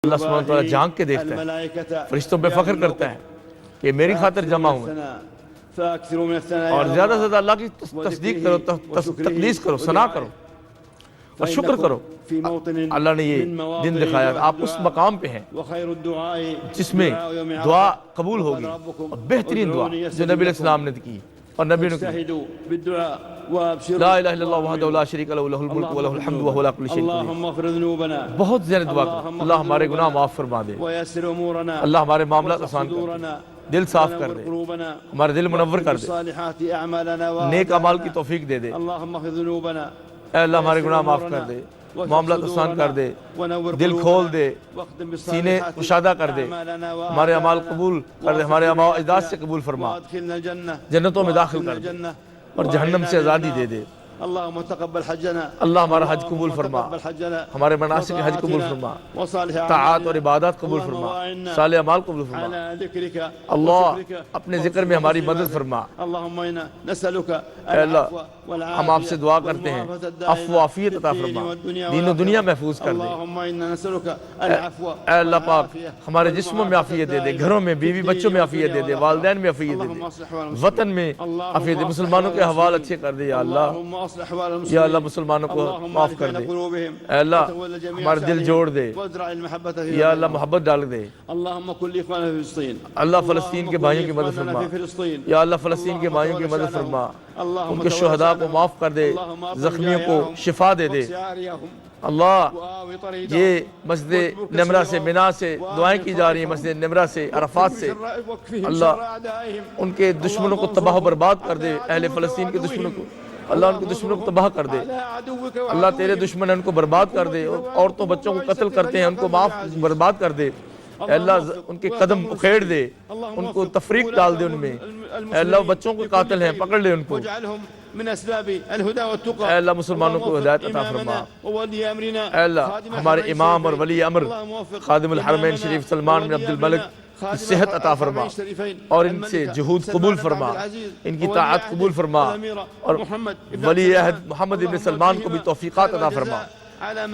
اللہ سبحانہ وتعالی جھانک کے دیکھتا ہے، فرشتوں پہ فخر کرتا ہے کہ میری خاطر جمع ہوئے، اور زیادہ سے زیادہ اللہ کی تصدیق کرو، تقدیس کرو، ثنا کرو اور شکر کرو۔ اللہ نے یہ دن دکھایا، آپ اس مقام پہ ہیں جس میں دعا قبول ہوگی، اور بہترین دعا جو نبی علیہ السلام نے کی اور نبی نے کی، لا الہ الا اللہ وحدہ لا شریک لہ لہ الملک ولہ الحمد وہو علی کل شیء قدیر۔ بہت زیادہ دعا کرو، اللہ ہمارے گناہ معاف فرما دے، اللہ ہمارے معاملات آسان کر دے، دل صاف کر دے، ہمارے دل منور کر دے، نیک اعمال کی توفیق دے دے۔ اے اللہ ہمارے گناہ معاف کر دے، معاملات آسان کر دے، دل کھول دے، سینے کشادہ کر دے، ہمارے اعمال قبول کر دے، ہمارے آباء و اجداد سے قبول فرما، جنتوں میں داخل کر دے اور جہنم سے آزادی دے دے۔ اللہ ہمارا حج قبول فرما، ہمارے مناسک حج قبول فرما، طاعات اور عبادات قبول فرما، صالح اعمال قبول فرما۔ اللہ اپنے ذکر میں ہماری مدد فرما۔ اے اللہ ہم آپ سے دعا کرتے ہیں، عفو و عافیت عطا فرما، دین و دنیا محفوظ کر دے۔ اے اللہ پاک ہمارے جسموں میں عافیت دے دے، گھروں میں، بیوی بچوں میں عافیت دے دے، والدین میں عافیت دے دے، وطن میں عافیت دے، مسلمانوں کے احوال اچھے کر دے یا اللہ۔ یا اللہ مسلمانوں کو معاف کر دے، اے اللہ ہمارے دل جوڑ دے، یا اللہ محبت ڈال دے۔ اللہ فلسطین کے بھائیوں کی مدد فرما، یا اللہ فلسطین کے بھائیوں کی مدد فرما، ان کے شہداء کو معاف کر دے، زخمیوں کو شفا دے دے۔ اللہ یہ مسجد نمرہ سے، منا سے دعائیں کی جا رہی ہیں، مسجد نمرہ سے، عرفات سے، اللہ ان کے دشمنوں کو تباہ و برباد کر دے، اہل فلسطین کے دشمنوں کو اللہ ان کے دشمنوں کو تباہ کر دے۔ اللہ تیرے دشمن ان کو برباد کر دے، عورتوں بچوں کو قتل کرتے ہیں ان کو معاف برباد کر دے۔ اے اللہ ان کے قدم اکھیڑ دے، ان کو تفریق ڈال دے ان میں۔ اے اللہ بچوں کو قاتل ہیں، پکڑ لے ان کو۔ اے اللہ مسلمانوں کو ہدایت عطا فرما۔ اے اللہ ہمارے امام اور ولی امر خادم الحرمین شریف سلمان بن عبد الملک کی صحت عطا فرما، اور ان سے جہود قبول فرما، ان کی طاعت قبول فرما، اور ولی عہد محمد بن سلمان کو بھی توفیقات عطا فرما،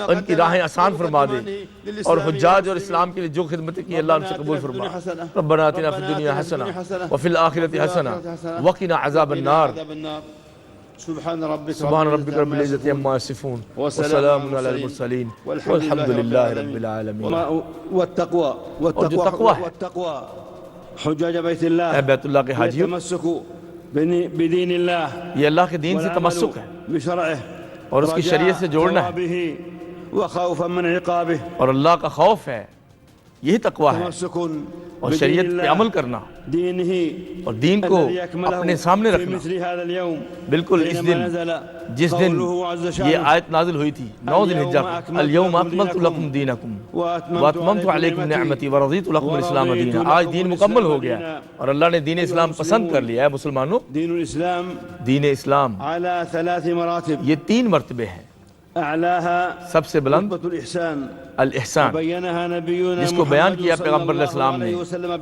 ان کی راہیں آسان فرما دے، اور حجاج اور اسلام کے لیے جو خدمتیں کی اللہ ان سے قبول فرما۔ ربنا آتنا فی الدنیا حسنہ وفی الآخرۃ حسنہ وقنا عذاب النار۔ سبحان ربک رب العزت عما یصفون وسلام علی المرسلین والحمد للہ رب العالمین۔ اور جو تقوی ہے، حجاج بیت اللہ، اے بیت اللہ کے حاجیوں، بدین اللہ، یہ اللہ کے دین سے تمسک ہے بشرعہ، اور اس کی شریعت سے جوڑنا ہے، وخوفا من عقابہ، اور اللہ کا خوف ہے، یہی تقوی ہے، اور شریعت پہ عمل کرنا، اور دین کو اپنے سامنے رکھنا۔ بالکل اس دن جس دن یہ آیت نازل ہوئی تھی 9 ذی الحجہ، الیوم اکملت لکم دینکم واتممت علیکم نعمتی ورضیت لکم الاسلام دینا۔ آج دین مکمل ہو گیا، اور اللہ نے دین اسلام پسند کر لیا ہے۔ مسلمانوں، دین اسلام على 3 مراتب، یہ 3 مرتبے ہیں۔ اعلاها سب سے بلند رتبة الاحسان، الاحسان، بینها نبینا جس کو بیان کیا پیغمبر علیہ السلام نے،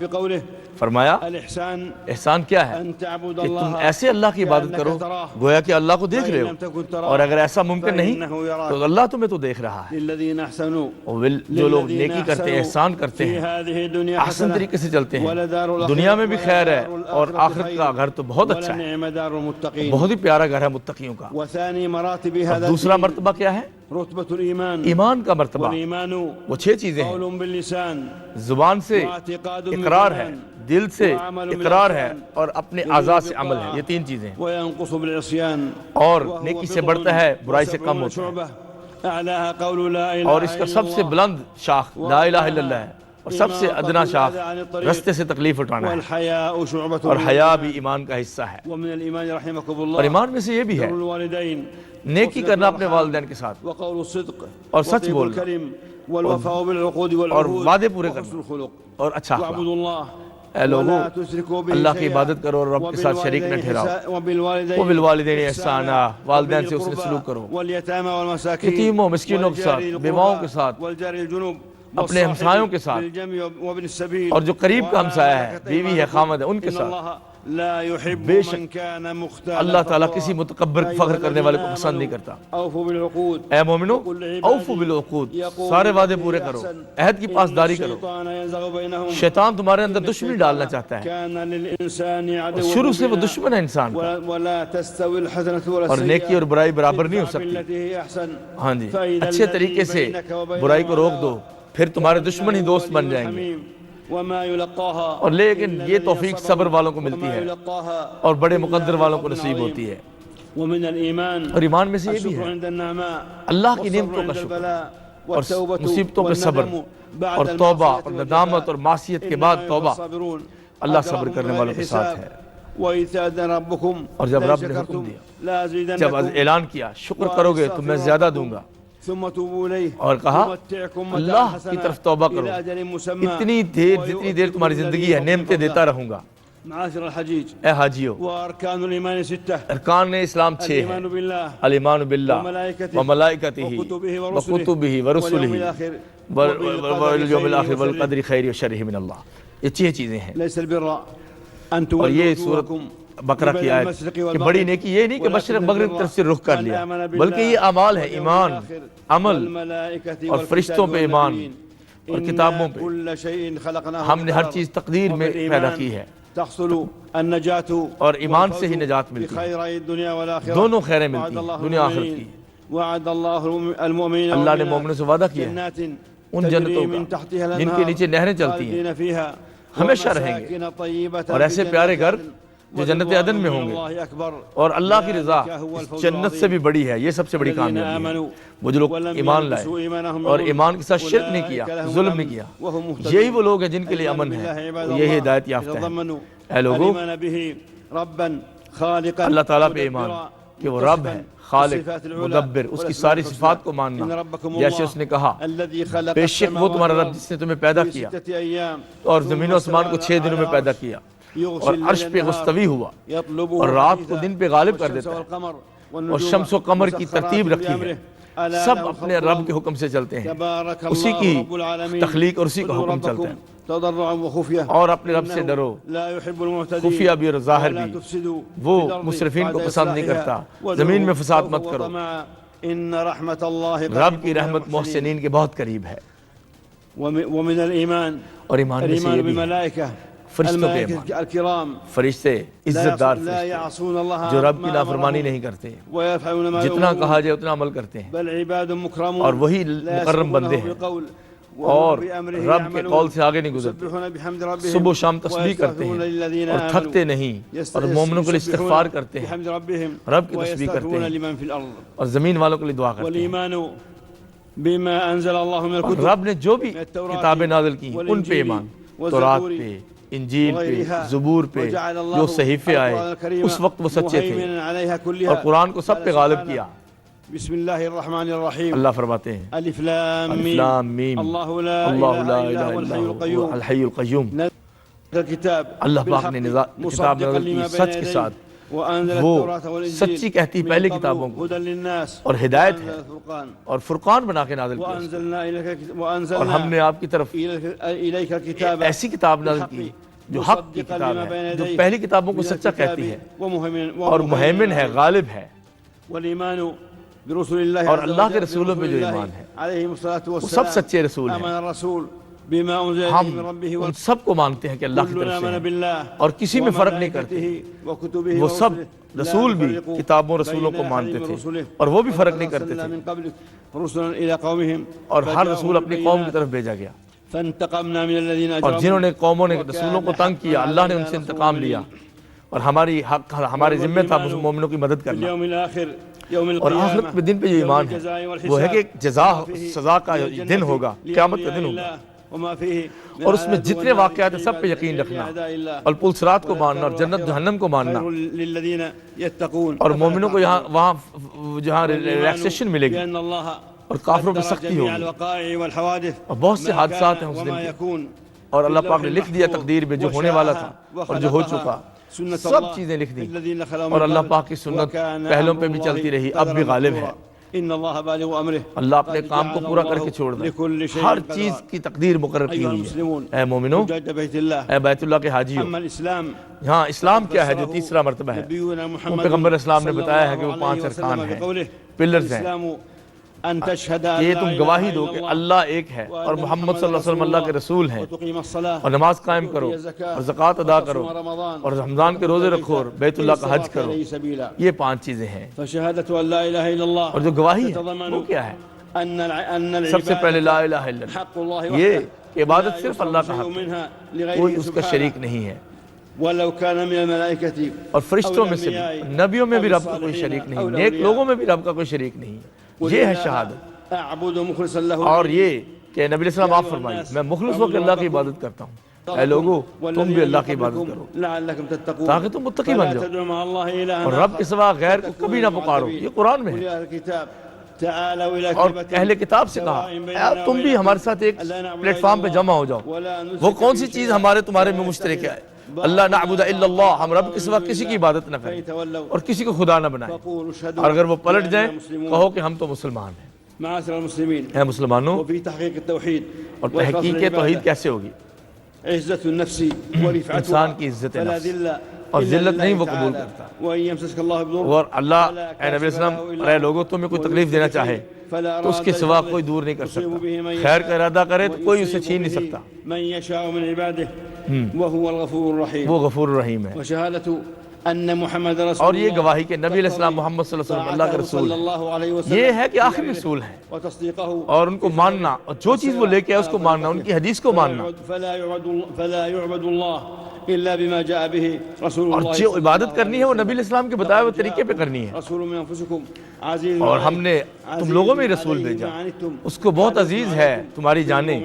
بقوله فرمایا الاحسان احسان کیا ہے ان تعبد کہ تم اللہ ایسے اللہ کی عبادت کرو گویا کہ اللہ کو دیکھ رہے ہو، اور اگر ایسا ممکن نہیں تو اللہ تمہیں تو دیکھ رہا ہے۔ للذین احسنوا، اور جو لوگ نیکی کرتے ہیں، احسان کرتے ہیں، احسن طریقے سے چلتے ہیں، دنیا میں بھی خیر ہے، اور آخرت کا گھر تو بہت اچھا ہے، ولنعم دار المتقین۔ بہت ہی پیارا گھر ہے متقیوں کا۔ وثانی مراتب اور هذا دوسرا مرتبہ کیا ہے؟ رتبة الایمان، ایمان کا مرتبہ۔ والایمان وہ 6 چیزیں ہیں، قول باللسان، زبان سے واعتقاد اقرار ہے، بالجنان، دل سے وعمل اقرار ہے، باللسان، اور اپنے اعضاء سے عمل ہے۔ یہ 3 چیزیں ہیں، وينقص بالعصيان، اور نیکی سے بڑھتا ہے، برائی سے کم ہوتا ہے۔ شعبة اعلاها قول لا اله اور اس کا سب سے بلند شاخ لا الہ الا اللہ ہے، اور سب سے ادنا شاخ رستے سے تکلیف اٹھانا ہے، والحياء شعبة، اور حیا بھی ایمان کا حصہ ہے۔ ومن الایمان رحمكم اور الله ایمان میں سے یہ بھی ہے بر الوالدين، نیکی کرنا اپنے والدین کے ساتھ، وقول الصدق، اور سچ وطيب بولنا، الكلم، والوفاء بالعقود اور والعهود، وعدے پورے وحسن کرنا، الخلق، اور اچھا اخلاق۔ واعبدوا الله اے لوگوں، ولا تشركوا به اللہ کی شيئا، عبادت کرو اور رب کے ساتھ شریک نہ ٹھہراؤ۔ وبالوالدين احسانا، والدین سے حسن سلوک کرو، واليتامى والمساكين، یتیموں مسکینوں کے ساتھ، والجار بیواؤں کے ساتھ، والجار الجنوب، اپنے ہمسایوں کے ساتھ، بالجنب وابن السبيل، اور جو قریب کا ہمسایہ ہے، بیوی ہے، خامد ہے، ان کے ساتھ۔ لا يحب بے شک من كان مختالا اللہ تعالیٰ فخورا. کسی متکبر فخر کرنے والے کو پسند نہیں کرتا۔ اوفوا بالعقود اے مومنو اوفو بالعقود، سارے وعدے پورے کرو، عہد کی پاسداری کرو۔ الشيطان ينزغ بينهم شیطان تمہارے اندر دشمنی ڈالنا چاہتا ہے، كان للإنسان عدوا شروع سے وہ مبينا. دشمن ہے انسان کا، ولا تستوي الحسنة ولا اور نیکی اور برائی برابر نہیں ہو ادفع سکتی۔ بالتي هي أحسن ہاں جی، فإذا اچھے الذي طریقے سے بينك وبينه برائی کو روک دو، عداوة پھر تمہارے دشمن ہی دوست بن جائیں گے۔ حميم. وما يلقاها اور لیکن إلا یہ الذين توفیق صبروا. صبر والوں کو ملتی وما ہے يلقاها اور بڑے إلا مقدر والوں کو ذو نصیب عظيم. ہوتی ہے۔ ومن الإيمان اور ایمان میں سے یہ بھی الشكر ہے عند النعماء اللہ کی والصبر نعمتوں کا عند شکر البلاء اور والتوبة مصیبتوں پہ صبر والندم بعد اور توبہ المعصية اور ندامت اور معصیت کے بعد إنما توبہ۔ الصابرون اللہ صبر أجرهم کرنے بغير والوں کے ساتھ حساب. ہے۔ وإذ تأذن ربكم اور جب لئن رب نے حکم شكرتم دیا، لأزيدنكم جب اعلان کیا شکر کرو گے تو میں زیادہ دوں گا، ثم توبوا إليه اور کہا يمتعكم اللہ متاعا کی حسنا طرف توبہ کرو، إلى أجل مسمى اتنی دیر جتنی دیر تمہاری زندگی ہے نعمتیں دیتا رہوں گا۔ معاشر الحجيج اے حاجیو، وأركان الإيمان 6 ارکان اسلام 6 ہیں: الإيمان بالله الایمان باللہ وملائکته وملائکتہ وكتبه وکتبہ واليوم ورسلہ الآخر والیوم الآخر والقدر خیر و شر من اللہ۔ یہ 6 چیزیں ہیں۔ ليس البر أن اور تولوا یہ سورۃ وجوهكم بقرہ کی آیت کہ بڑی نیکی یہ نہیں کہ مشرق مغرب کی طرف سے رخ کر لیا، بلکہ یہ اعمال ہے، ایمان، عمل اور فرشتوں پہ ایمان اور کتابوں پہ۔ ہم نے ہر چیز تقدیر میں پیدا کی ہے، تحصل النجاة اور ایمان سے ہی نجات ملتی ہے، بخير الدنيا والآخرة. دونوں خیریں وعد ملتی ہیں، الله دنیا آخرت المؤمنين. کی۔ وعد الله المؤمنين اللہ نے والمؤمنات مومنوں سے وعدہ کیا ہے جنات ان تجري جنتوں من کا تحتها جن کے الأنهار نیچے نہریں چلتی ہیں، خالدين فيها ہمیشہ رہیں گے، ومساكن طيبة اور ایسے في پیارے گھر جنات جو جنت عدن میں ہوں گے، والله أكبر. اور اللہ کی رضا ذلك هو اس الفوز جنت سے العظيم. بھی بڑی ہے۔ یہ سب سے بڑی الذين کامیابی ہے، آمنوا وہ جو لوگ ولم ایمان لائے يلبسوا إيمانهم اور بظلم ایمان کے ساتھ شرک نہیں کیا، أولئك لهم ظلم الأمن نہیں کیا، وهم مهتدون. یہی وہ لوگ ہیں جن کے لیے امن ہے، بالله عباد وہ یہی الله ہدایت یافتہ ہیں۔ يتضمن اے لوگو، الإيمان به ربا خالقا اللہ تعالیٰ پہ ایمان مدبرا کہ وہ رب ہے، خالق، بالصفات العلى مدبر، اس کی والأسماء ساری الحسنى. صفات کو إن ماننا، ربكم جیسے الله اس نے کہا الذي خلق بے شک وہ تمہارا رب جس نے تمہیں پیدا في کیا 6 أيام اور ثم زمین و آسمان کو استوى 6 دنوں میں على پیدا العرش کیا يغشي اور الليل عرش پہ النهار مستوی ہوا يطلبه اور رات کو حثيثا دن پہ غالب کر والشمس دیتا ہے والقمر اور والنجوم شمس و قمر کی مسخرات ترتیب رکھی ہے، بأمره ألا سب له اپنے الخلق رب کے حکم سے چلتے ہیں، تبارك اسی الله کی رب العالمين. تخلیق اور اسی کا ادعوا حکم چلتا ربكم ہے، تضرعا وخفية اور اپنے رب سے إنه ڈرو، لا يحب المعتدين خفیہ بھی اور ظاہر ولا بھی۔ تفسدوا وہ في الأرض مصرفین کو بعد پسند نہیں إصلاحها کرتا، وادعوه زمین میں فساد خوفا مت کرو۔ وطمعا إن رحمة الله رب قريب کی من رحمت المحسنين. محسنین کے بہت قریب ہے۔ ومن الإيمان اور ایمان میں سے الإيمان یہ بھی ہے بالملائكة فرشتوں پہ الملائكة الكرام فرشتے عزت دار لا فرشتے يعصون الله جو رب کی ما نافرمانی أمرهم نہیں کرتے، ويفعلون ما جتنا يؤمرون کہا جائے اتنا عمل کرتے ہیں، بل عباد مكرمون اور وہی لا مکرم يسبقونه بندے ہیں بالقول اور وهم بأمره رب کے يعملون. قول سے آگے نہیں گزرتے، يسبحون بحمد ربهم صبح و شام تسبیح کرتے ويستغفرون ہیں للذين اور آمنوا. تھکتے نہیں، اور مومنوں کے لیے استغفار کرتے ہیں، بحمد ربهم رب کی تسبیح کرتے ويستغفرون ہیں لمن في الأرض. اور زمین والوں کے لیے دعا کرتے ہیں۔ والإيمان بما أنزل الله من اور الكتب رب نے جو بھی کتابیں نازل کی ان پہ ایمان، تورات پہ، انجیل پہ، زبور پہ، جو صحیفے آئے اس وقت وہ سچے تھے، مهيمنا عليها اور كلها. قرآن کو سب پہ غالب کیا۔ بسم الله الرحمن الرحيم. اللہ فرماتے ہیں ألف لام الف ميم. لام میم، الله لا اللہ لا إله إلا الہ هو الا الحي هو القيوم. الحی القیوم۔ نزل الكتاب اللہ پاک نے بالحق کتاب نازل مصدقا کی لما سچ بين کے يديه ساتھ، وأنزل وہ التوراة والإنجيل سچی کہتی من پہلی قبل کتابوں کو هدى للناس اور ہدایت ہے وأنزل الفرقان اور فرقان بنا کے نازل کیا، وأنزلنا إليك اور ہم نے آپ کی طرف إليك الكتاب ایسی کتاب نازل کی جو حق کی کتاب ہے، جو پہلی کتابوں کو سچا کہتی ہے اور مہیمن ہے، غالب ہے۔ والإيمان برسول الله اور عز اللہ کے وجل رسولوں پہ جو برسول ایمان الله ہے عليهم الصلاة وہ والسلام. سب سچے رسول آمن ہیں۔ الرسول بما أنزل إليه ہم من ربه ان سب کو مانتے ہیں کہ اللہ کی كلنا طرف سے آمن ہیں، بالله اور کسی میں فرق نہیں کرتے۔ وملائكته وكتبه وہ سب ورسله رسول لا بھی نفرق کتابوں رسولوں بين کو أحد مانتے من تھے رسله. اور وہ بھی فرق نہیں ولقد کرتے أرسلنا تھے، من قبلك رسلا إلى قومهم اور ہر فجاءهم رسول اپنی قوم کی بالبينات طرف بھیجا گیا، فانتقمنا من الذين اور جنہوں نے قوموں نے وكان رسولوں کو تنگ کیا حقا اللہ نے ان علينا سے نصر انتقام لیا، اور ہمارے ذمہ تھا مومنوں کی مدد کرنا۔ اليوم الآخر يوم اور القيامة آخرت میں دن پہ جو يوم ایمان ہے الجزاء والحساب. وہ ہے کہ جزا فيه سزا کا إلى الجنة دن ہوگا، قیامت کا دن ہوگا، لأولياء الله وما فيه من اور اس میں العذاب جتنے والنار واقعات ہیں سب پہ یقین رکھنا، لأعداء الله. اور پلسرات کو ماننا اور جنت جہنم کو ماننا، خير للذين يتقون. اور مومنوں کو وہاں جہاں ریلیکسیشن ملے گی، بأن الله اور کافروں پہ قدر سختی جميع ہوگی، الوقائع والحوادث اور بہت سے ما حادثات كان ہیں اس وما دن پہ، يكون. اور اللہ پاک نے لکھ دیا تقدیر میں جو ہونے والا تھا اور جو ہو چکا، سب چیزیں لکھ دی، اور اللہ پاک کی سنت پہلوں پہ بھی چلتی رہی، اب بھی غالب ہے۔ إن الله بالغ أمره اللہ اپنے کام کو پورا کر کے چھوڑ دے. لكل شيء ہر قدرا. چیز کی تقدیر مقرر کی أيها ہوئی ہے. المسلمون اے مومنو، حجاج بيت الله، اے بیت اللہ کے حاجیوں، أما الإسلام ہاں اسلام کیا ہے جو تیسرا مرتبہ ہے؟ نبينا وہ محمد پیغمبر اسلام نے صلى بتایا ہے کہ وہ الله 5 عليه ارکان وسلم ہیں، بقوله پلرز ہیں. الإسلام أن تشهد کہ أن یہ لا تم إله گواہی إلا دو کہ الله اللہ ایک ہے اور محمد صلی اللہ علیہ وسلم اللہ کے رسول ہیں، وتقيم الصلاة اور نماز قائم کرو اور زکوٰۃ ادا کرو اور رمضان کے روزے رکھو اور بیت اللہ کا حج کرو. یہ 5 چیزیں ہیں. فشهادة أن لا إله إلا الله اور جو گواہی ہے تتضمن وہ کیا ہے؟ أن سب سے پہلے لا الہ الا حق الله اللہ، وحده یہ کہ عبادت صرف لا اللہ کا يصرف حق ہے، منها کوئی لغيره اس کا سبحانه. شریک نہیں ہے. ولو كان من الملائكة اور فرشتوں میں سے بھی، نبیوں میں بھی رب کا کوئی شریک نہیں، نیک لوگوں میں بھی رب کا کوئی شریک نہیں. یہ ہے شہادت. أعبد مخلصا له اور یہ کہ نبی علیہ السلام آپ فرمائیے میں مخلص ہو کے اللہ کی عبادت کرتا ہوں. اے لوگو تم بھی اللہ کی عبادت کرو لعلكم تتقون تاکہ تم متقی بن فلا جاؤ تدعوا مع الله إلها اور رب کے سوا غیر کو کبھی نہ پکارو. یہ قرآن میں ہے. أهل الكتاب تعالوا إلى اور كلمة اہل کتاب سے کہا اے تم بھی ہمارے ساتھ ایک پلیٹ فارم پہ جمع ہو جاؤ. وہ کون سی چیز ہمارے تمہارے میں مشترک ہے؟ اللہ نعبد الا اللہ، ہم رب کے سوا کسی کی عبادت نہ کریں اور کسی کو خدا نہ بنائیں. اور اگر وہ پلٹ جائیں کہو کہ ہم تو مسلمان ہیں. معاشر المسلمين اے مسلمانوں، وفي تحقيق التوحيد اور تحقیق توحید کیسے ہوگی؟ عزة النفس ورفعتها انسان کی عزت فلا نفس ذل اور إلا ذلت نہیں لله وہ قبول تعالى. کرتا. وإن يمسسك الله بضر اور اللہ اے نبی علیہ السلام اور اے لوگوں تمہیں کوئی تکلیف دینا چاہے تو اس کے سوا کوئی دور نہیں کر سکتا. خیر کا ارادہ کرے تو کوئی اسے چھین نہیں سکتا. من يشاء من عباده وهو الغفور الرحيم. وہ غفور الرحیم ہے. وشهادة أن محمد رسول اور یہ گواہی کہ نبی علیہ السلام محمد صلی اللہ علیہ وسلم اللہ کا رسول صلى ہے. الله عليه وسلم یہ ہے کہ آخری رسول ہیں وتصديقه اور ان کو ماننا اور جو چیز وہ لے کے آئے اس کو ماننا، ان کی حدیث کو ماننا. فلا يعبد الله إلا بما جاء به رسول اور الله جو عبادت کرنی ہے وہ نبی علیہ السلام کے بتائے ہوئے طریقے پہ کرنی ہے. رسول من أنفسكم عزيز اور ہم نے تم لوگوں میں ہی رسول بھیجا، اس کو بہت عزیز ہے تمہاری جانیں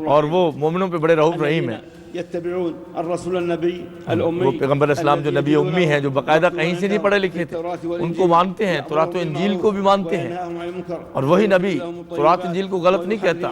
اور وہ مومنوں پہ بڑے رؤوف رحیم ہیں. يتبعون الرسول النبي وہ الأمي پیغمبر اسلام جو نبی امی ہیں، جو باقاعدہ کہیں سے نہیں پڑھے لکھے تھے، ان کو مانتے ہیں، تورات و انجیل کو بھی مانتے ہیں. وينهاهم عن المنكر اور وہی نبی تورات انجیل کو غلط نہیں کہتا،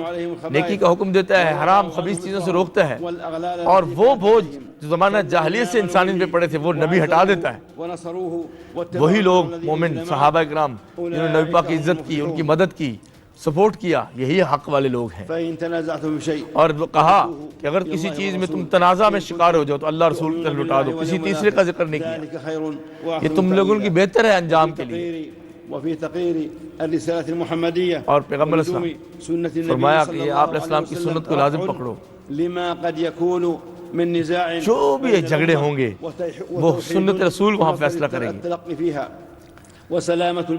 نیکی کا حکم دیتا ہے، حرام خبیث چیزوں سے روکتا ہے. والأغلال اور وہ بوجھ جو زمانہ جاہلیت سے انسانیت پہ پڑے تھے وہ نبی ہٹا دیتا ہے. ونصروه واتبعوا وہی لوگ الذين مومن معه. صحابہ کرام جنہوں نے نبی پاک کی عزت کی، ان کی مدد کی، سپورٹ کیا، یہی حق والے لوگ ہیں. فإن تنازعتم بشيء اور وہ کہا کہ اگر کسی چیز میں تم تنازع میں شکار ہو جاؤ تو اللہ رسول کی طرف لٹا دو، کسی تیسرے کا ذکر نہیں کیا. ذلك خير یہ وأحسن تم لوگوں کی بہتر ہے انجام کے لیے. تقرير وفي تقرير الرسالة المحمدية اور پیغمبر اسلام ولزوم سنة النبي فرمایا صلى کہ الله آپ علیہ عليه السلام کی وسلم سنت کو لازم رفع پکڑو. لما قد يكون من نزاع جو بھی یہ جھگڑے ہوں گے وہ سنت رسول وہاں فیصلہ کریں گے. التلقي فيها وسلامة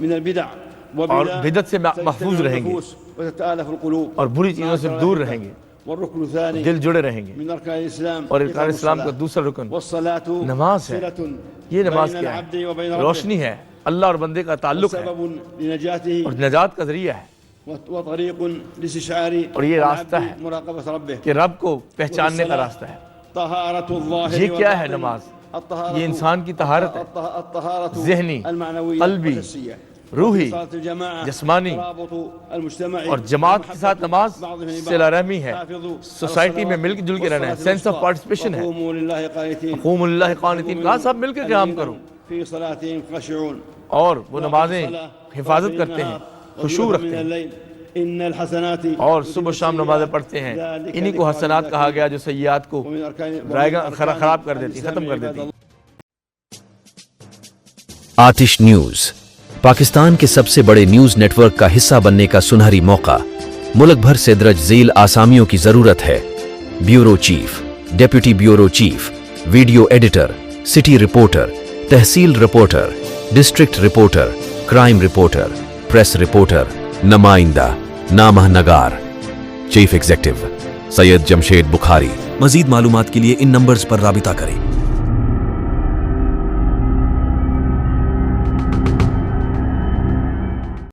من البدع اور بدعت سے محفوظ رہیں گے وتتآلف القلوب اور بری چیزوں سے دور رہیں گے، والركن الثاني دل جڑے رہیں گے. من أركان الإسلام اور ارکان اسلام کا دوسرا رکن والصلاة نماز ہے. صلة یہ نماز بين کیا العبد ہے؟ وبين ربه روشنی ہے، اللہ اور بندے کا تعلق ہے وسبب لنجاته اور نجات کا ذریعہ ہے. وطريق لاستشعار اور یہ راستہ العبد ہے مراقبة ربه. کہ رب کو پہچاننے کا راستہ ہے. طهارة الظاهر یہ کیا ہے والباطن. نماز؟ الطهارة یہ انسان کی طہارت ہے، الطهارة ذہنی، المعنوية قلبی، والحسية. روحی، صلاة الجماعة جسمانی ترابط المجتمع اور جماعت کے ساتھ نماز بعضهم لبعض. صلہ رحمی ہے، حافظوا سوسائٹی میں مل جل کے رہنا ہے، سینس آف پارٹیسپیشن ہے. وقوموا لله قانتين قوموا للہ قانتین، کہا سب مل کے قیام کرو. في صلاتهم خاشعون اور وہ نمازیں حفاظت کرتے ہیں، خشوع رکھتے ہیں ان الحسنات اور صبح شام نمازیں پڑھتے ہیں. انہی کو حسنات کہا گیا جو سیئات کو ومن اركان خراب کر دیتی، ختم کر دیتی. آتش نیوز پاکستان کے سب سے بڑے نیوز نیٹ ورک کا حصہ بننے کا سنہری موقع. ملک بھر سے درج ذیل آسامیوں کی ضرورت ہے: bureau chief, deputy bureau chief, video editor, city reporter, tehsil reporter, district reporter, crime reporter, press reporter, نمائندہ، نامہ نگار. Chief executive Syed Jamshed Bukhari. مزید معلومات کے لیے ان نمبرز پر رابطہ کریں.